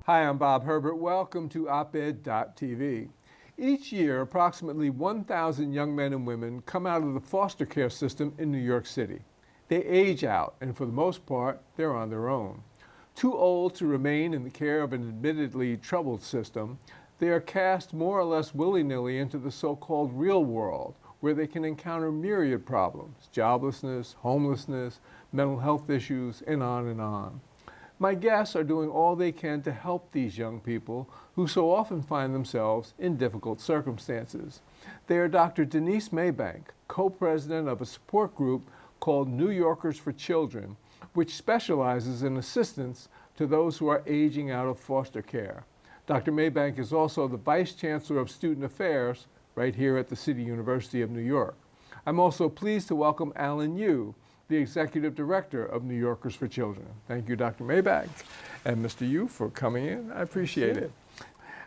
Hi, I'm Bob Herbert. Welcome to OpEd.tv. Each year, approximately 1,000 young men and women come out of the foster care system in New York City. They age out, and for the most part, they're on their own. Too old to remain in the care of an admittedly troubled system, they are cast more or less willy-nilly into the so-called real world, where they can encounter myriad problems: joblessness, homelessness, mental health issues, and on and on. My guests are doing all they can to help these young people who so often find themselves in difficult circumstances. They are Dr. Denise Maybank, co-president of a support group called New Yorkers for Children, which specializes in assistance to those who are aging out of foster care. Dr. Maybank is also the Vice Chancellor of Student Affairs right here at the City University of New York. I'm also pleased to welcome Alan Yu, the Executive Director of New Yorkers for Children. Thank you, Dr. Maybank, and Mr. Yu for coming in. I appreciate it.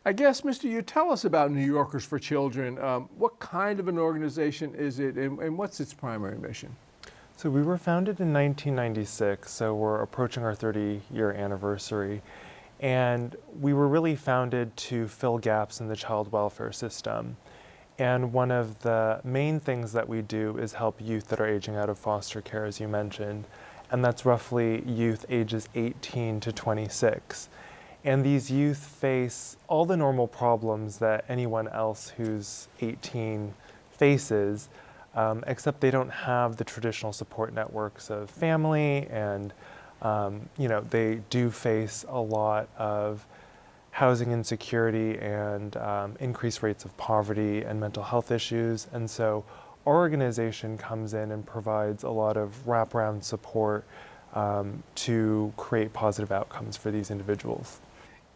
I guess, Mr. Yu, tell us about New Yorkers for Children. What kind of an organization is it, and what's its primary mission? So we were founded in 1996, so we're approaching our 30-year anniversary. And we were really founded to fill gaps in the child welfare system. And one of the main things that we do is help youth that are aging out of foster care, as you mentioned. And that's roughly youth ages 18 to 26. And these youth face all the normal problems that anyone else who's 18 faces, except they don't have the traditional support networks of family, and they do face a lot of housing insecurity and increased rates of poverty and mental health issues. And so our organization comes in and provides a lot of wraparound support to create positive outcomes for these individuals.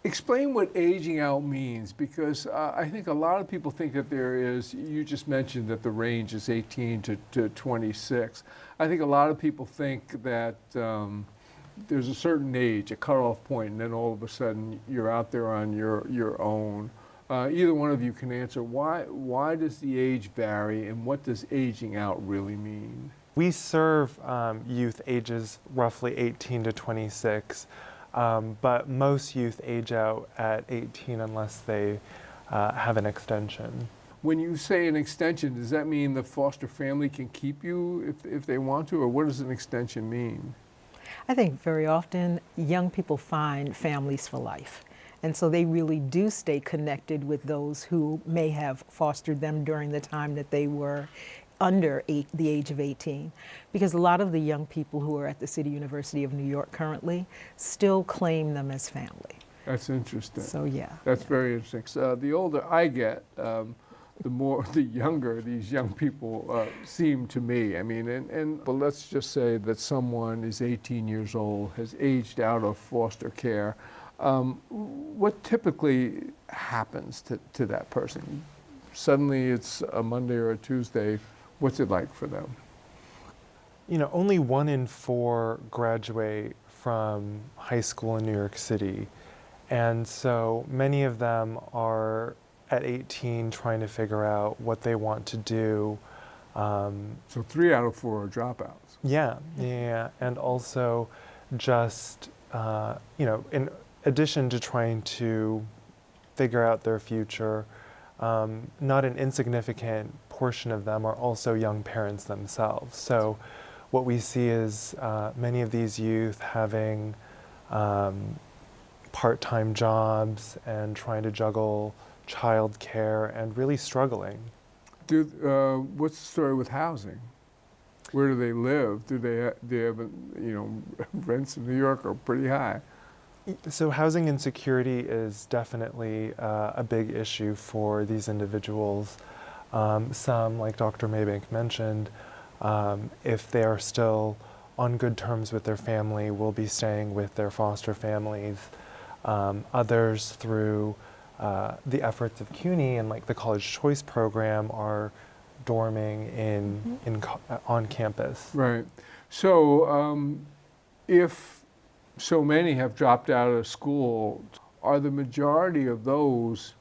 Explain what aging out means, because I think a lot of people think that there is, you just mentioned that the range is 18 to 26. I think a lot of people think that there's a certain age, a cutoff point, and then all of a sudden you're out there on your own. Either one of you can answer, why does the age vary, and what does aging out really mean? We serve youth ages roughly 18 to 26, but most youth age out at 18 unless they have an extension. When you say an extension, does that mean the foster family can keep you if they want to, or what does an extension mean? I think very often young people find families for life. And so they really do stay connected with those who may have fostered them during the time that they were under the age of 18. Because a lot of the young people who are at the City University of New York currently still claim them as family. That's interesting. So yeah. That's very interesting. So the older I get, the younger these young people seem to me. I mean, but let's just say that someone is 18 years old, has aged out of foster care. What typically happens to that person? Suddenly it's a Monday or a Tuesday. What's it like for them? You know, only 1 in 4 graduate from high school in New York City. And so many of them are at 18 trying to figure out what they want to do. So 3 out of 4 are dropouts. Yeah. And also just, in addition to trying to figure out their future, not an insignificant portion of them are also young parents themselves. So what we see is many of these youth having part-time jobs and trying to juggle child care and really struggling. What's the story with housing? Where do they live? Do they have, rents in New York are pretty high. So housing insecurity is definitely a big issue for these individuals. Some, like Dr. Maybank mentioned, if they are still on good terms with their family, will be staying with their foster families. Others, through the efforts of CUNY and like the College Choice Program, are dorming on campus. Right. So if so many have dropped out of school, are the majority of those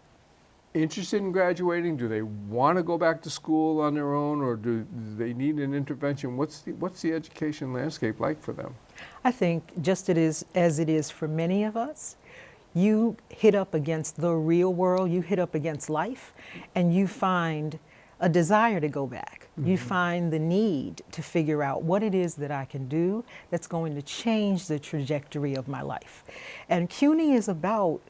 interested in graduating? Do they want to go back to school on their own, or do they need an intervention? What's the education landscape like for them? I think just as it is for many of us, you hit up against the real world, you hit up against life, and you find a desire to go back. You find the need to figure out what it is that I can do that's going to change the trajectory of my life. And CUNY is about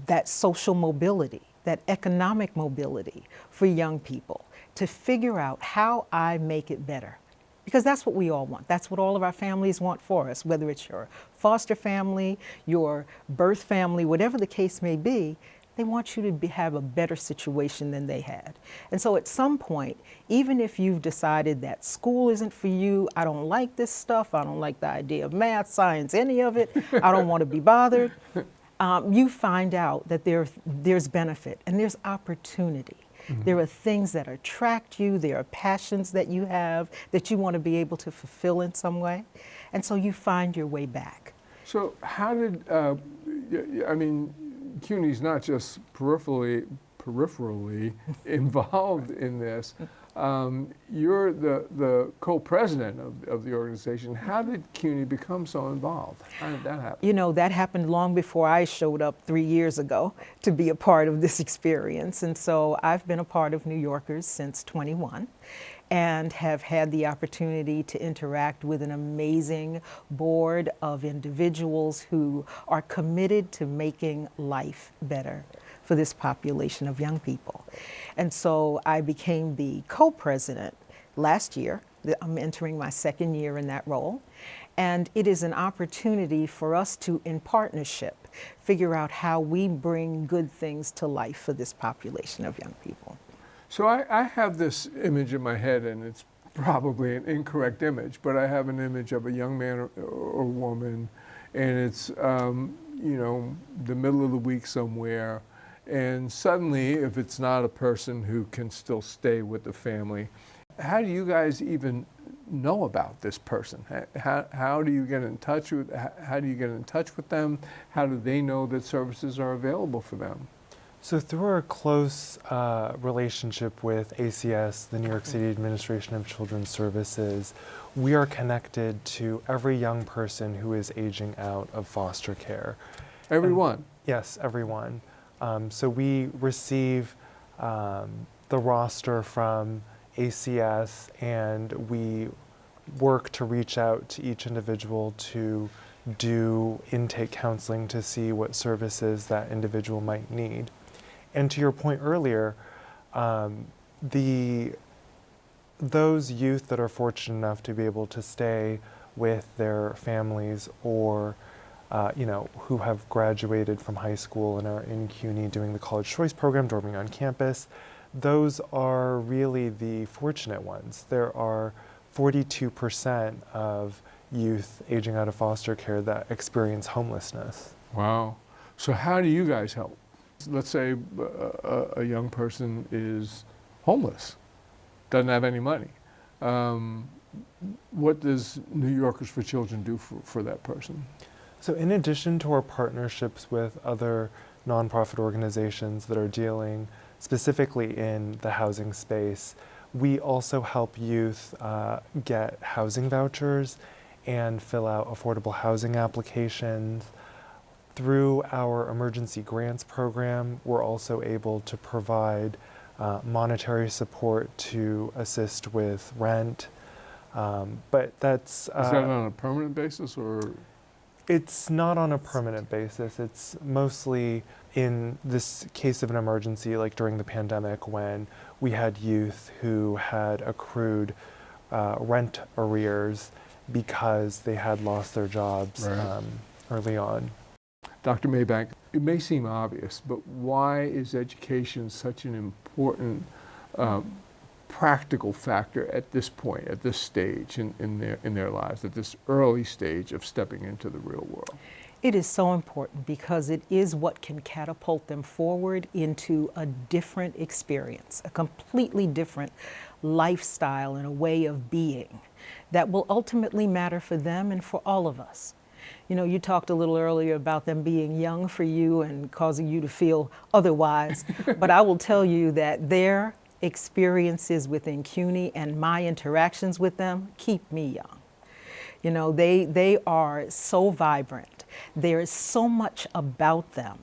that social mobility, that economic mobility for young people, to figure out how I make it better. Because that's what we all want. That's what all of our families want for us, whether it's your foster family, your birth family, whatever the case may be. They want you to have a better situation than they had. And so at some point, even if you've decided that school isn't for you, I don't like this stuff, I don't like the idea of math, science, any of it, I don't want to be bothered, you find out that there's benefit and there's opportunity. There are things that attract you, there are passions that you have that you want to be able to fulfill in some way. And so you find your way back. So how did, I mean, CUNY's not just peripherally involved in this. You're the co-president of the organization. How did CUNY become so involved? How did that happen? You know, that happened long before I showed up 3 years ago to be a part of this experience. And so I've been a part of New Yorkers since 21 and have had the opportunity to interact with an amazing board of individuals who are committed to making life better for this population of young people. And so I became the co-president last year. I'm entering my second year in that role. And it is an opportunity for us to, in partnership, figure out how we bring good things to life for this population of young people. So I have this image in my head, and it's probably an incorrect image, but I have an image of a young man or woman, and it's, you know, the middle of the week somewhere, and suddenly, if it's not a person who can still stay with the family, how do you guys even know about this person? How do you get in touch with, how do you get in touch with them? How do they know that services are available for them? So through our close relationship with ACS, the New York City Administration of Children's Services, we are connected to every young person who is aging out of foster care. Everyone? Yes, everyone. So we receive the roster from ACS, and we work to reach out to each individual to do intake counseling to see what services that individual might need. And to your point earlier, those youth that are fortunate enough to be able to stay with their families, or you know, who have graduated from high school and are in CUNY doing the college choice program, dorming on campus, those are really the fortunate ones. There are 42% of youth aging out of foster care that experience homelessness. Wow. So how do you guys help? Let's say a young person is homeless, doesn't have any money. What does New Yorkers for Children do for that person? So in addition to our partnerships with other nonprofit organizations that are dealing specifically in the housing space, we also help youth get housing vouchers and fill out affordable housing applications. Through our emergency grants program, we're also able to provide monetary support to assist with rent. But that's... Is that on a permanent basis, or? It's not on a permanent basis. It's mostly in this case of an emergency, like during the pandemic, when we had youth who had accrued rent arrears because they had lost their jobs early on. Dr. Maybank, it may seem obvious, but why is education such an important practical factor at this point, at this stage in their lives, at this early stage of stepping into the real world? It is so important because it is what can catapult them forward into a different experience, a completely different lifestyle and a way of being that will ultimately matter for them and for all of us. You know, you talked a little earlier about them being young for you and causing you to feel otherwise, but I will tell you that their experiences within CUNY and my interactions with them keep me young. You know, they are so vibrant. There is so much about them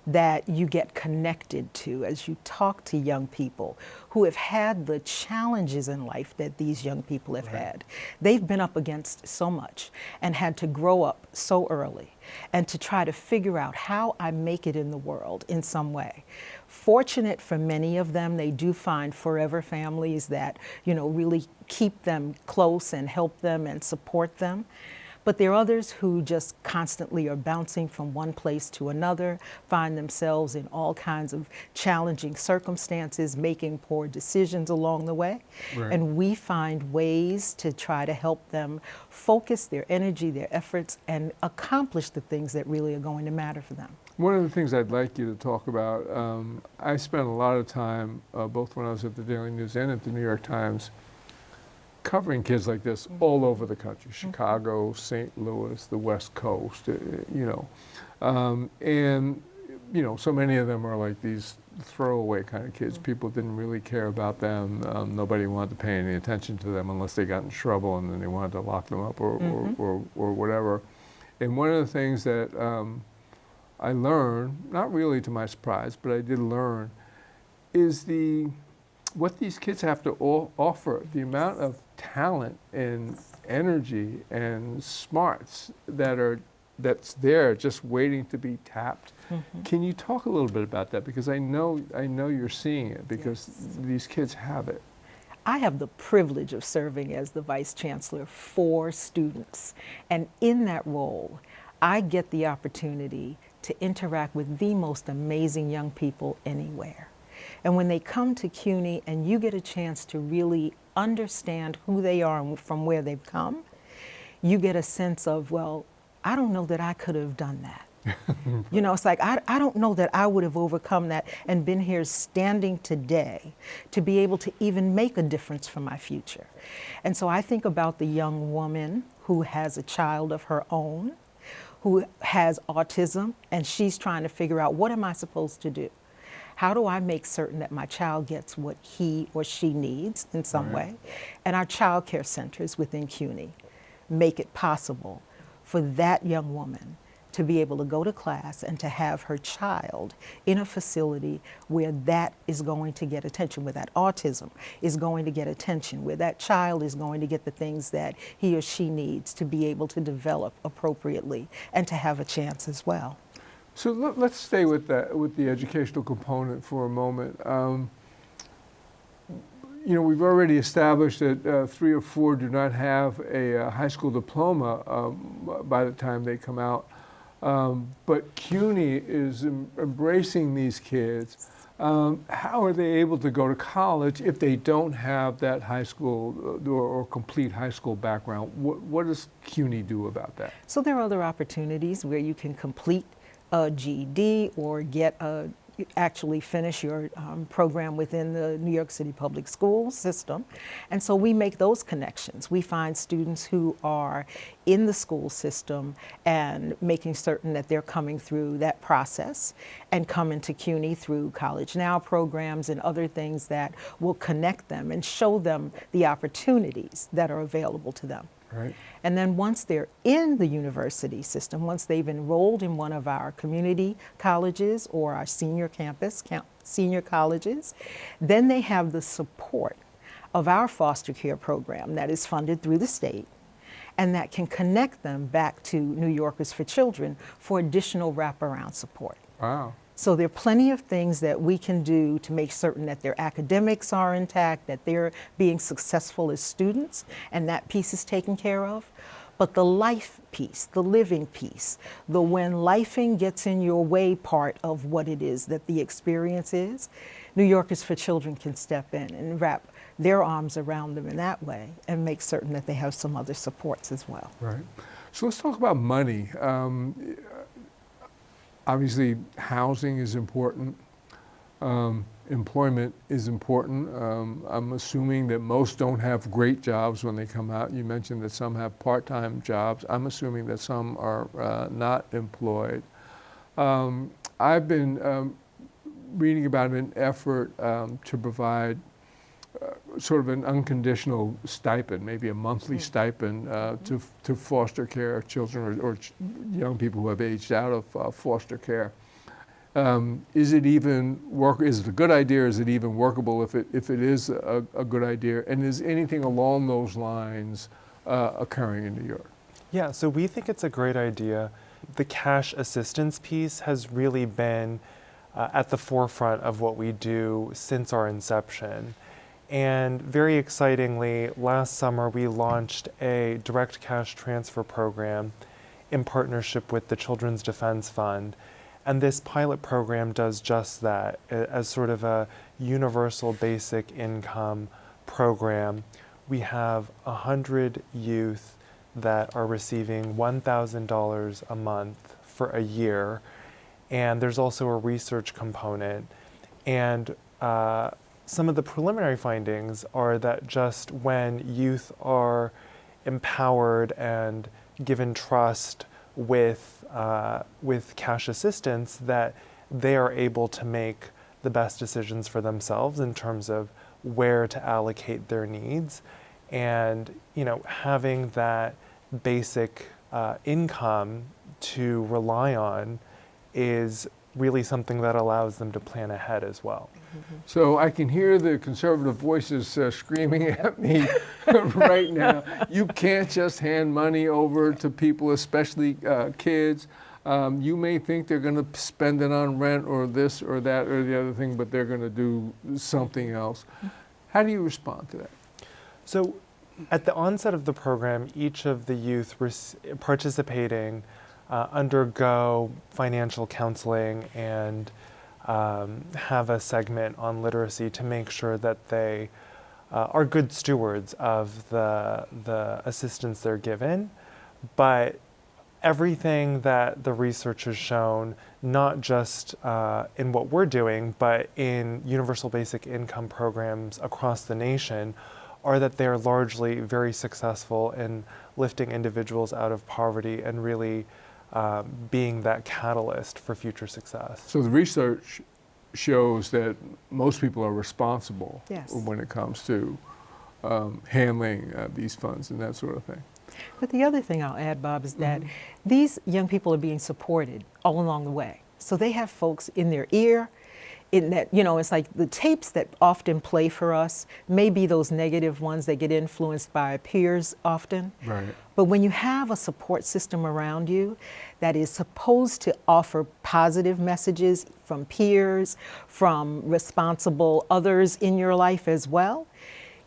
that you get connected to as you talk to young people who have had the challenges in life that these young people have had. They've been up against so much and had to grow up so early and to try to figure out how I make it in the world in some way. Fortunate for many of them, they do find forever families that, you know, really keep them close and help them and support them. But there are others who just constantly are bouncing from one place to another, find themselves in all kinds of challenging circumstances, making poor decisions along the way. Right. And we find ways to try to help them focus their energy, their efforts, and accomplish the things that really are going to matter for them. One of the things I'd like you to talk about, I spent a lot of time, both when I was at the Daily News and at the New York Times, covering kids like this all over the country, Chicago, St. Louis, the West Coast, you know. And, you know, so many of them are like these throwaway kind of kids. People didn't really care about them. Nobody wanted to pay any attention to them unless they got in trouble and then they wanted to lock them up or whatever. And one of the things that I learned, not really to my surprise, but I did learn, is what these kids have to offer, the amount of talent and energy and smarts that's there just waiting to be tapped. Can you talk a little bit about that? Because I know you're seeing it because these kids have it. I have the privilege of serving as the Vice Chancellor for students. And in that role, I get the opportunity to interact with the most amazing young people anywhere. And when they come to CUNY and you get a chance to really understand who they are and from where they've come, you get a sense of, well, I don't know that I could have done that. You know, it's like, I don't know that I would have overcome that and been here standing today to be able to even make a difference for my future. And so I think about the young woman who has a child of her own, who has autism, and she's trying to figure out, what am I supposed to do? How do I make certain that my child gets what he or she needs in some way? And our child care centers within CUNY make it possible for that young woman to be able to go to class and to have her child in a facility where that is going to get attention, where that autism is going to get attention, where that child is going to get the things that he or she needs to be able to develop appropriately and to have a chance as well. So let's stay with the educational component for a moment. You know, we've already established that 3 or 4 do not have a high school diploma by the time they come out. But CUNY is embracing these kids. How are they able to go to college if they don't have that high school or complete high school background? What does CUNY do about that? So there are other opportunities where you can complete a GED or actually finish your program within the New York City public school system. And so we make those connections. We find students who are in the school system and making certain that they're coming through that process and come into CUNY through College Now programs and other things that will connect them and show them the opportunities that are available to them. Right. And then once they're in the university system, once they've enrolled in one of our community colleges or our senior campus, senior colleges, then they have the support of our foster care program that is funded through the state and that can connect them back to New Yorkers for Children for additional wraparound support. Wow. So there are plenty of things that we can do to make certain that their academics are intact, that they're being successful as students, and that piece is taken care of. But the life piece, the living piece, the when lifing gets in your way part of what it is that the experience is, New Yorkers for Children can step in and wrap their arms around them in that way and make certain that they have some other supports as well. Right. So let's talk about money. Obviously, housing is important. Employment is important. I'm assuming that most don't have great jobs when they come out. You mentioned that some have part-time jobs. I'm assuming that some are not employed. I've been reading about an effort to provide sort of an unconditional stipend, maybe a monthly stipend to foster care children or young people who have aged out of foster care. Is it even Is it a good idea? Is it even workable if it is a good idea? And is anything along those lines occurring in New York? Yeah, so we think it's a great idea. The cash assistance piece has really been at the forefront of what we do since our inception. And very excitingly, last summer we launched a direct cash transfer program in partnership with the Children's Defense Fund. And this pilot program does just that, as sort of a universal basic income program. We have 100 youth that are receiving $1,000 a month for a year. And there's also a research component. And some of the preliminary findings are that just when youth are empowered and given trust with cash assistance, that they are able to make the best decisions for themselves in terms of where to allocate their needs. And having that basic income to rely on is really something that allows them to plan ahead as well. So I can hear the conservative voices screaming at me right now. You can't just hand money over to people, especially kids. You may think they're going to spend it on rent or this or that or the other thing, but they're going to do something else. How do you respond to that? So at the onset of the program, each of the youth participating undergo financial counseling and have a segment on literacy to make sure that they are good stewards of the assistance they're given. But everything that the research has shown, not just in what we're doing, but in universal basic income programs across the nation, are that they're largely very successful in lifting individuals out of poverty and really being that catalyst for future success. So the research shows that most people are responsible Yes. when it comes to handling these funds and that sort of thing. But the other thing I'll add, Bob, is that these young people are being supported all along the way. So they have folks in their ear, in that, it's like the tapes that often play for us may be those negative ones that get influenced by peers often. Right. But when you have a support system around you that is supposed to offer positive messages from peers, from responsible others in your life as well,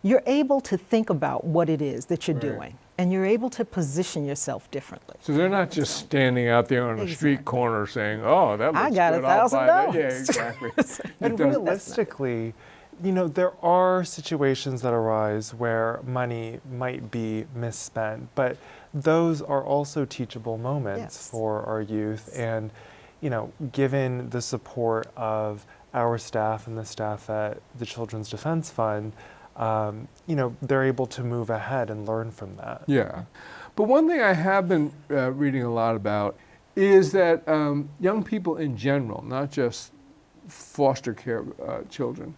you're able to think about what it is that you're doing. And you're able to position yourself differently. So they're not just standing out there on a street corner saying, "Oh, that looks I got good, I'll buy that." $1,000. Yeah, exactly. And realistically, there are situations that arise where money might be misspent, but those are also teachable moments for our youth. And, given the support of our staff and the staff at the Children's Defense Fund, they're able to move ahead and learn from that. Yeah. But one thing I have been reading a lot about is that young people in general, not just foster care children,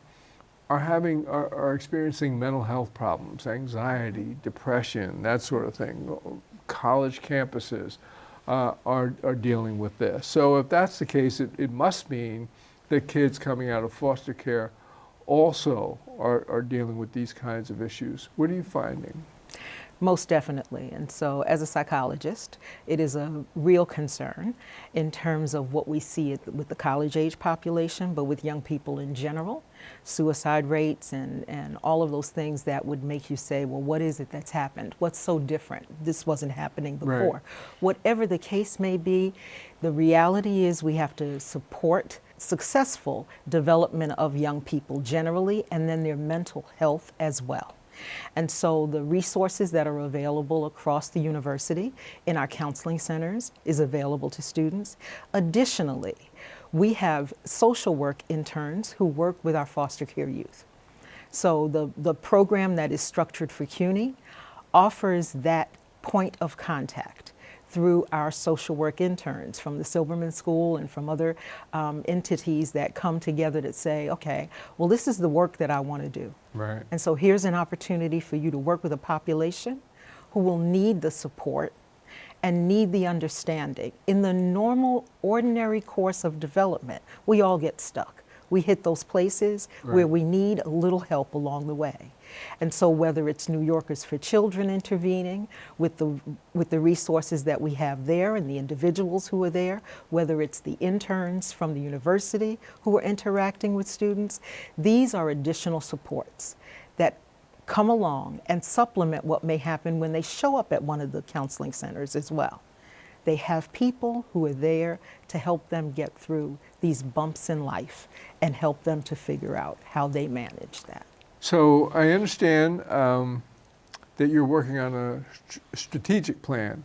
are experiencing mental health problems, anxiety, depression, that sort of thing. College campuses are dealing with this. So if that's the case, it must mean that kids coming out of foster care also are dealing with these kinds of issues. What are you finding? Most definitely. And so as a psychologist, it is a real concern in terms of what we see with the college age population, but with young people in general, suicide rates and all of those things that would make you say, well, what is it that's happened? What's so different? This wasn't happening before. Right. Whatever the case may be, the reality is we have to support successful development of young people generally, and then their mental health as well. And so the resources that are available across the university in our counseling centers is available to students. Additionally, we have social work interns who work with our foster care youth. So the program that is structured for CUNY offers that point of contact through our social work interns from the Silberman School and from other entities that come together to say, okay, well, this is the work that I want to do. Right. And so here's an opportunity for you to work with a population who will need the support and need the understanding. In the normal, ordinary course of development, we all get stuck. We hit those places where we need a little help along the way. And so whether it's New Yorkers for Children intervening with the resources that we have there and the individuals who are there, whether it's the interns from the university who are interacting with students, these are additional supports that come along and supplement what may happen when they show up at one of the counseling centers as well. They have people who are there to help them get through these bumps in life and help them to figure out how they manage that. So I understand that you're working on a strategic plan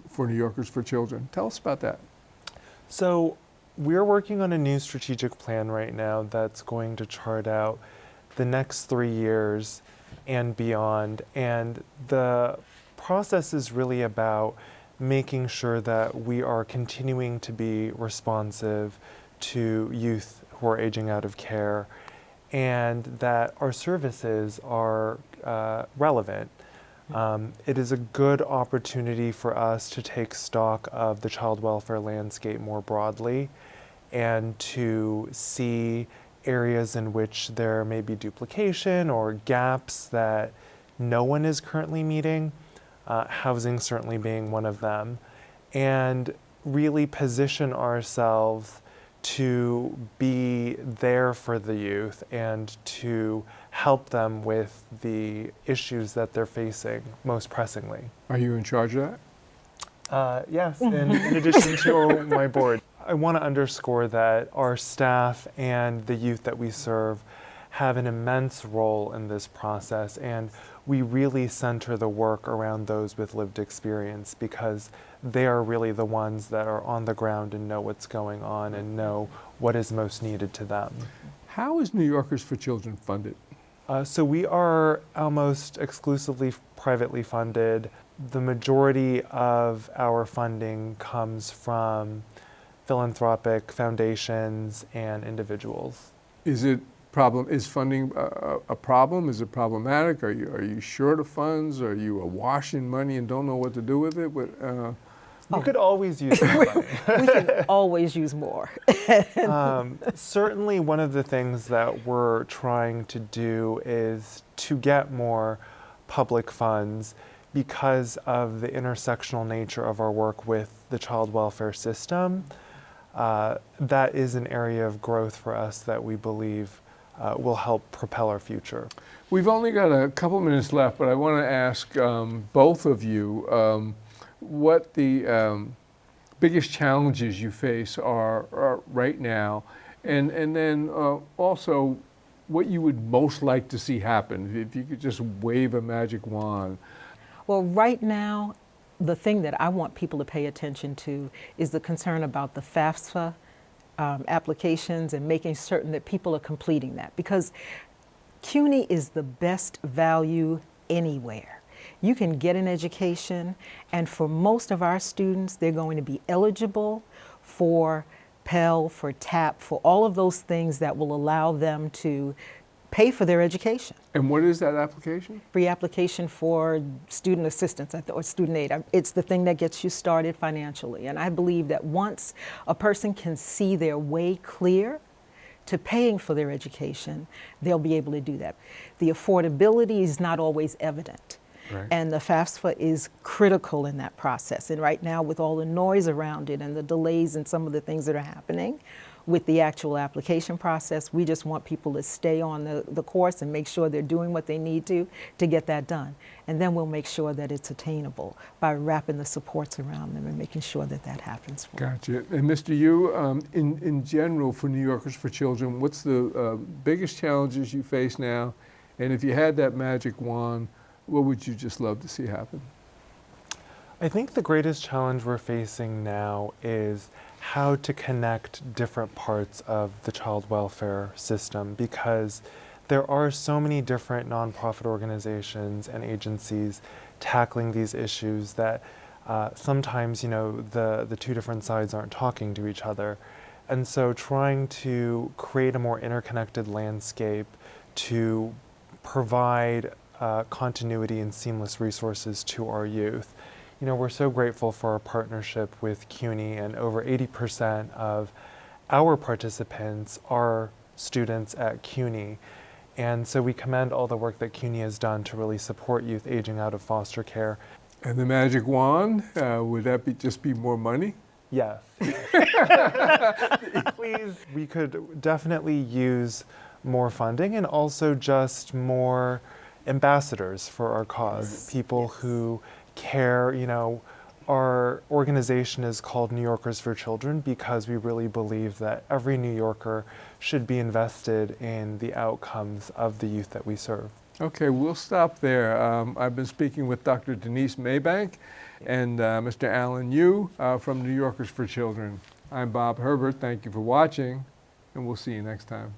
for New Yorkers for Children. Tell us about that. So we're working on a new strategic plan right now that's going to chart out the next 3 years and beyond. And the process is really about making sure that we are continuing to be responsive to youth who are aging out of care and that our services are relevant. It is a good opportunity for us to take stock of the child welfare landscape more broadly and to see areas in which there may be duplication or gaps that no one is currently meeting, housing certainly being one of them, and really position ourselves to be there for the youth and to help them with the issues that they're facing most pressingly. Are you in charge of that? Yes, in addition to my board. I want to underscore that our staff and the youth that we serve have an immense role in this process, and we really center the work around those with lived experience because they are really the ones that are on the ground and know what's going on and know what is most needed to them. How is New Yorkers for Children funded? So we are almost exclusively privately funded. The majority of our funding comes from philanthropic foundations and individuals. Is funding a problem? Is it problematic? Are you short of funds? Are you awash in money and don't know what to do with it? You could always use more money. We can always use more. Certainly one of the things that we're trying to do is to get more public funds because of the intersectional nature of our work with the child welfare system. That is an area of growth for us that we believe will help propel our future. We've only got a couple minutes left, but I want to ask both of you what the biggest challenges you face are right now, and then also what you would most like to see happen, if you could just wave a magic wand. Well, right now, the thing that I want people to pay attention to is the concern about the FAFSA applications and making certain that people are completing that, because CUNY is the best value anywhere. You can get an education, and for most of our students, they're going to be eligible for Pell, for TAP, for all of those things that will allow them to pay for their education. And what is that application? Free application for student assistance or student aid. It's the thing that gets you started financially. And I believe that once a person can see their way clear to paying for their education, they'll be able to do that. The affordability is not always evident. Right. And the FAFSA is critical in that process. And right now, with all the noise around it and the delays and some of the things that are happening with the actual application process, we just want people to stay on the course and make sure they're doing what they need to get that done. And then we'll make sure that it's attainable by wrapping the supports around them and making sure that that happens for them. Gotcha. And Mr. Yu, in general for New Yorkers for Children, what's the biggest challenges you face now? And if you had that magic wand, what would you just love to see happen? I think the greatest challenge we're facing now is how to connect different parts of the child welfare system, because there are so many different nonprofit organizations and agencies tackling these issues that sometimes, the two different sides aren't talking to each other. And so trying to create a more interconnected landscape to provide continuity and seamless resources to our youth. We're so grateful for our partnership with CUNY, and over 80% of our participants are students at CUNY. And so we commend all the work that CUNY has done to really support youth aging out of foster care. And the magic wand, would that just be more money? Yes. Please. We could definitely use more funding and also just more ambassadors for our cause. People who care. Our organization is called New Yorkers for Children because we really believe that every New Yorker should be invested in the outcomes of the youth that we serve. Okay, we'll stop there. I've been speaking with Dr. Denise Maybank and Mr. Alan Yu from New Yorkers for Children. I'm Bob Herbert. Thank you for watching, and we'll see you next time.